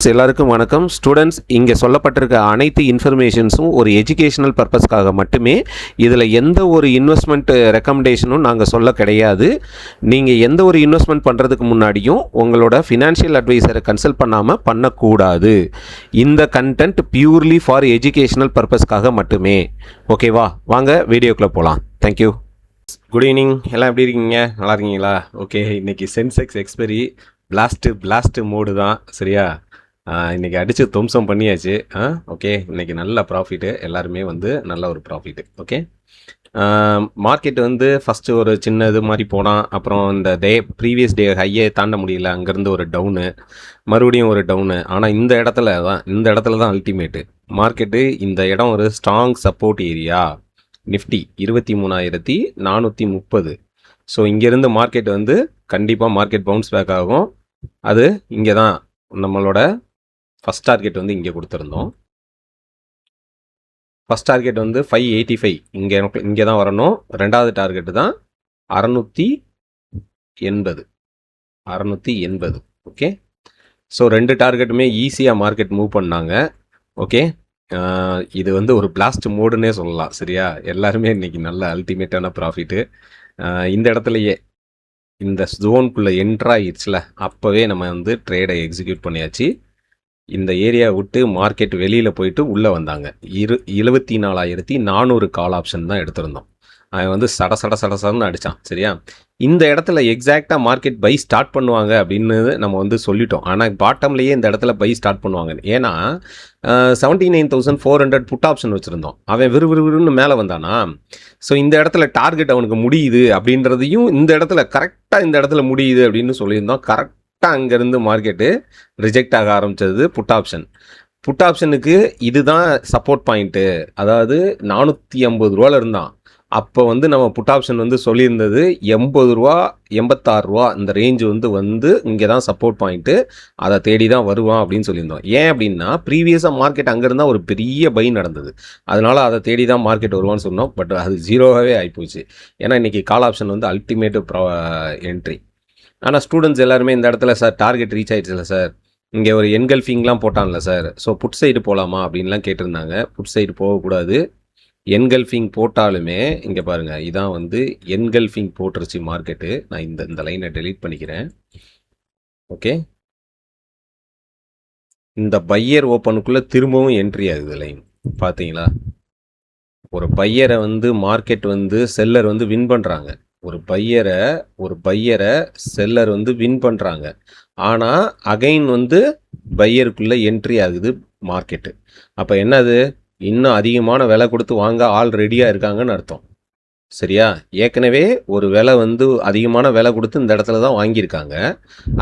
எல்லாருக்கும் வணக்கம். ஸ்டூடெண்ட்ஸ், இங்கே சொல்லப்பட்டிருக்க அனைத்து இன்ஃபர்மேஷன்ஸும் ஒரு எஜுகேஷனல் பர்பஸ்க்காக மட்டுமே. இதில் எந்த ஒரு இன்வெஸ்ட்மெண்ட் ரெக்கமெண்டேஷனும் நாங்கள் சொல்ல கிடையாது. நீங்கள் எந்த ஒரு இன்வெஸ்ட்மெண்ட் பண்ணுறதுக்கு முன்னாடியும் உங்களோட ஃபினான்ஷியல் அட்வைசரை கன்சல்ட் பண்ணாமல் பண்ணக்கூடாது. இந்த கண்டென்ட் பியூர்லி ஃபார் எஜுகேஷனல் பர்பஸ்க்காக மட்டுமே. ஓகேவா? வாங்க வீடியோக்குள்ளே போகலாம். தேங்க்யூ. Good evening. எல்லாம் எப்படி இருக்கீங்க? நல்லா இருக்கீங்களா? ஓகே, இன்றைக்கி சென்செக்ஸ் எக்ஸ்பெரி பிளாஸ்ட்டு மோடு தான். சரியா? இன்றைக்கி அடித்து துவம்சம் பண்ணியாச்சு. ஓகே, இன்றைக்கி நல்ல ப்ராஃபிட்டு. எல்லாருமே நல்ல ஒரு ப்ராஃபிட்டு. ஓகே, மார்க்கெட் ஃபஸ்ட்டு ஒரு சின்ன இது மாதிரி போனால், அப்புறம் இந்த ப்ரீவியஸ் டே ஹையே தாண்ட முடியல, அங்கேருந்து ஒரு டவுனு, மறுபடியும் ஒரு டவுனு. ஆனால் இந்த இடத்துல தான் அல்டிமேட்டு மார்க்கெட்டு. இந்த இடம் ஒரு strong support area. Nifty 23,430. So இங்கேருந்து மார்க்கெட் கண்டிப்பாக மார்க்கெட் பவுன்ஸ் பேக் ஆகும். அது இங்கே தான் நம்மளோட ஃபஸ்ட் டார்கெட் இங்கே கொடுத்துருந்தோம். ஃபஸ்ட் டார்கெட் 585 இங்கே தான் வரணும். ரெண்டாவது டார்கெட்டு தான் 680. ஓகே, ஸோ ரெண்டு டார்கெட்டுமே ஈஸியாக மார்க்கெட் மூவ் பண்ணாங்க. ஓகே, இது ஒரு பிளாஸ்ட் மோடுன்னே சொல்லலாம். சரியா? எல்லாருமே இன்றைக்கி நல்ல அல்டிமேட்டான ப்ராஃபிட்டு. இந்த இடத்துலையே இந்த ஜோனுக்குள்ளே என்ட்ராகிடுச்சுல, அப்போவே நம்ம ட்ரேடை எக்ஸிக்யூட் பண்ணியாச்சு. இந்த ஏரியா விட்டு மார்க்கெட் வெளியில் போயிட்டு உள்ளே வந்தாங்க. 74,400 கால் ஆப்ஷன் தான் எடுத்திருந்தோம். அவன் சடன்னு அடித்தான். சரியா? இந்த இடத்துல எக்ஸாக்டாக மார்க்கெட் பை ஸ்டார்ட் பண்ணுவாங்க அப்படின்னு நம்ம சொல்லிட்டோம். ஆனால் பாட்டம்லேயே இந்த இடத்துல பை ஸ்டார்ட் பண்ணுவாங்க. ஏன்னா 79,400 புட் ஆப்ஷன் வச்சுருந்தோம். அவன் விறுவிறுன்னு மேலே வந்தானா. ஸோ இந்த இடத்துல டார்கெட் அவனுக்கு முடியுது அப்படின்றதையும், இந்த இடத்துல கரெக்டாக இந்த இடத்துல முடியுது அப்படின்னு சொல்லியிருந்தோம். கரெக்டாக அங்கேருந்து மார்க்கெட்டு ரிஜெக்ட் ஆக ஆரம்பித்தது புட் ஆப்ஷன். புட் ஆப்ஷனுக்கு இதுதான் சப்போர்ட் பாயிண்ட்டு. அதாவது 450 ரூபாவில் இருந்தான். அப்போ நம்ம புட் ஆப்ஷன் சொல்லியிருந்தது 80 ரூபா 86 ரூபா இந்த ரேஞ்சு இங்கே தான் சப்போர்ட் பாயிண்ட்டு. அதை தேடி தான் வருவான் அப்படின்னு சொல்லியிருந்தோம். ஏன் அப்படின்னா ப்ரீவியஸாக மார்க்கெட் அங்கே இருந்தால் ஒரு பெரிய பை நடந்தது. அதனால் அதை தேடி தான் மார்க்கெட் வருவான்னு சொன்னோம். பட் அது ஜீரோவாகவே ஆகிப்போச்சு. ஏன்னா இன்றைக்கி கால் ஆப்ஷன் அல்டிமேட்டு என்ட்ரி. ஆனால் ஸ்டூடெண்ட்ஸ் எல்லாருமே இந்த இடத்துல சார் டார்கெட் ரீச் ஆகிடுச்சுல சார், இங்கே ஒரு என்கல்ஃபிங்லாம் போட்டான்ல சார், ஸோ புட் சைடு போகலாமா அப்படின்லாம் கேட்டிருந்தாங்க. புட் சைடு போகக்கூடாது. என்கல்ஃபிங் போட்டாலுமே இங்கே பாருங்கள், இதான் என்கல்ஃபிங் போட்டுருச்சு மார்க்கெட்டு. நான் இந்த லைனை டெலீட் பண்ணிக்கிறேன். ஓகே, இந்த பையர் ஓப்பனுக்குள்ளே திரும்பவும் என்ட்ரி ஆகுது லைன். பார்த்தீங்களா? ஒரு பையரை மார்க்கெட் செல்லர் வின் பண்ணுறாங்க. ஒரு பையரை செல்லர் வின் பண்ணுறாங்க. ஆனால் அகைன் பையருக்குள்ளே என்ட்ரி ஆகுது மார்க்கெட்டு. அப்போ என்னது? இன்னும் அதிகமான விலை கொடுத்து வாங்க ஆள் ரெடியாக இருக்காங்கன்னு அர்த்தம். சரியா? ஏற்கனவே ஒரு விலை அதிகமான விலை கொடுத்து இந்த இடத்துல தான் வாங்கியிருக்காங்க.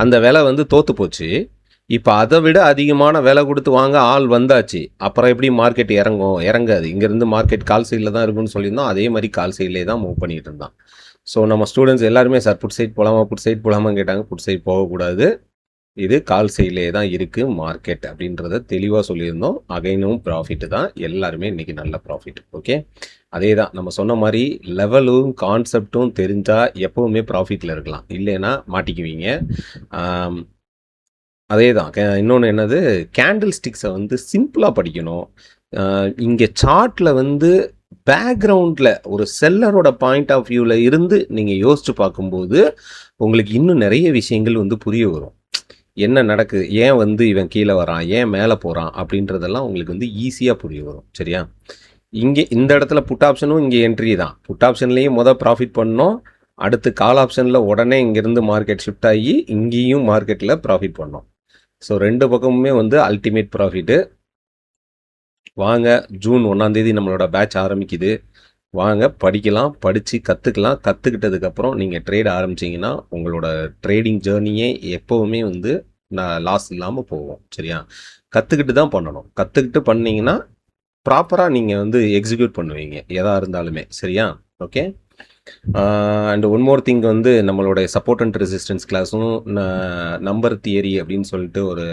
அந்த விலை தோற்று போச்சு. இப்போ அதை விட அதிகமான விலை கொடுத்து வாங்க ஆள் வந்தாச்சு. அப்புறம் எப்படி மார்க்கெட் இறங்காது. இங்கேருந்து மார்க்கெட் கால் சைடில் தான் இருக்குன்னு சொல்லியிருந்தோம். அதே மாதிரி கால் சைட்லேயே தான் மூவ் பண்ணிகிட்டு இருந்தான். ஸோ நம்ம ஸ்டூடெண்ட்ஸ் எல்லாருமே சார் புட் சைட் போகலாமான்னு கேட்டாங்க. புட் சைட் போகக்கூடாது. இது கால் சைட்லேயே தான் இருக்குது மார்க்கெட் அப்படின்றத தெளிவாக சொல்லியிருந்தோம். அகைனும் ப்ராஃபிட்டு தான். எல்லாருமே இன்றைக்கி நல்ல ப்ராஃபிட். ஓகே, அதே தான் நம்ம சொன்ன மாதிரி சிலவலும் கான்செப்டும் தெரிஞ்சால் எப்போவுமே ப்ராஃபிட்டில் இருக்கலாம். இல்லைன்னா மாட்டிக்குவீங்க. அதே தான். இன்னொன்று என்னது, கேண்டில் ஸ்டிக்ஸை சிம்பிளாக படிக்கணும். இங்கே சார்ட்டில் பேக்ரவுண்டில் ஒரு செல்லரோட பாயிண்ட் ஆஃப் வியூவில் இருந்து நீங்கள் யோசித்து பார்க்கும்போது உங்களுக்கு இன்னும் நிறைய விஷயங்கள் புரிய வரும். என்ன நடக்குது, ஏன் இவன் கீழே வரான், ஏன் மேலே போகிறான் அப்படின்றதெல்லாம் உங்களுக்கு ஈஸியாக புரிய வரும். சரியா? இங்கே இந்த இடத்துல புட் ஆப்ஷனும் இங்கே என்ட்ரி தான். புட் ஆப்ஷன்லேயும் ப்ராஃபிட் பண்ணோம். அடுத்து கால் ஆப்ஷனில் உடனே இங்கேருந்து மார்க்கெட் ஷிஃப்ட் ஆகி இங்கேயும் மார்க்கெட்டில் ப்ராஃபிட் பண்ணோம். ஸோ ரெண்டு பக்கமுமே அல்டிமேட் ப்ராஃபிட்டு. வாங்க, ஜூன் 1 நம்மளோட பேட்ச் ஆரம்பிக்குது. வாங்க படிக்கலாம், படித்து கற்றுக்கலாம். கற்றுக்கிட்டதுக்கப்புறம் நீங்கள் ட்ரேட் ஆரம்பிச்சிங்கன்னா உங்களோட ட்ரேடிங் ஜேர்னியே எப்போவுமே லாஸ் இல்லாமல் போகும். சரியா? கற்றுக்கிட்டு தான் பண்ணணும். கற்றுக்கிட்டு பண்ணிங்கன்னா ப்ராப்பராக நீங்கள் எக்ஸிக்யூட் பண்ணுவீங்க எதாக இருந்தாலுமே. சரியா? Okay, and one more thing நம்மளுடைய சப்போர்ட் அண்ட் ரெசிஸ்டன்ஸ் கிளாஸும் நம்பர் தியரி அப்படின்னு சொல்லிட்டு ஒரு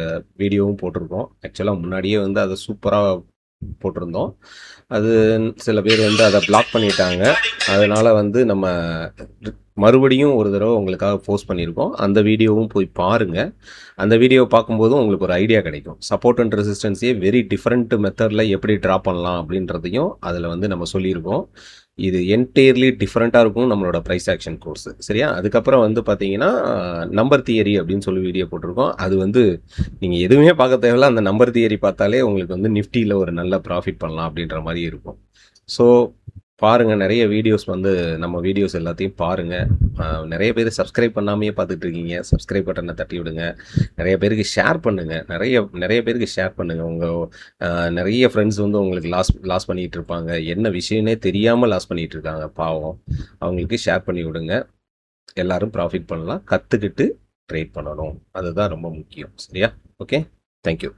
வீடியோவும் போட்டிருக்கோம். ஆக்சுவலாக முன்னாடியே அதை சூப்பராக போட்டிருந்தோம். அது சில பேர் அதை பிளாக் பண்ணிட்டாங்க. அதனால் நம்ம மறுபடியும் ஒரு தடவை உங்களுக்காக போஸ்ட் பண்ணியிருக்கோம். அந்த வீடியோவும் போய் பாருங்க. அந்த வீடியோ பார்க்கும்போதும் உங்களுக்கு ஒரு ஐடியா கிடைக்கும். சப்போர்ட் அண்ட் ரெசிஸ்டன்ஸையே வெரி டிஃபரெண்ட் மெத்தடில் எப்படி ட்ரா பண்ணலாம் அப்படின்றதையும் அதில் வந்து நம்ம சொல்லியிருக்கோம். இது என்டையர்லி டிஃப்ரெண்ட்டாக இருக்கும் நம்மளோட ப்ரைஸ் ஆக்ஷன் கோர்ஸ். சரியா? அதுக்கப்புறம் வந்து பார்த்தீங்கன்னா, நம்பர் தியரி அப்படின்னு சொல்லி வீடியோ போட்டிருக்கோம். அது வந்து நீங்கள் எதுவுமே பார்க்க தேவையில்ல. அந்த நம்பர் தியரி பார்த்தாலே உங்களுக்கு வந்து நிஃப்டியில் ஒரு நல்ல ப்ராஃபிட் பண்ணலாம் அப்படின்ற மாதிரி இருக்கும். ஸோ பாருங்கள், நிறைய வீடியோஸ் வந்து நம்ம வீடியோஸ் எல்லாத்தையும் பாருங்கள். நிறைய பேர் சப்ஸ்கிரைப் பண்ணாமையே பார்த்துட்டு இருக்கீங்க. சப்ஸ்கிரைப் பட்டனை தட்டி விடுங்க. நிறைய பேருக்கு ஷேர் பண்ணுங்கள். நிறைய பேருக்கு ஷேர் பண்ணுங்கள். உங்கள் நிறைய ஃப்ரெண்ட்ஸ் வந்து உங்களுக்கு லாஸ் பண்ணிகிட்டு இருப்பாங்க. என்ன விஷயம்னே தெரியாமல் லாஸ் பண்ணிகிட்டு இருக்காங்க பாவம். அவங்களுக்கு ஷேர் பண்ணி விடுங்க. எல்லாரும் ப்ராஃபிட் பண்ணலாம். கற்றுக்கிட்டு ட்ரேட் பண்ணணும். அதுதான் ரொம்ப முக்கியம். சரியா? Okay, thank you.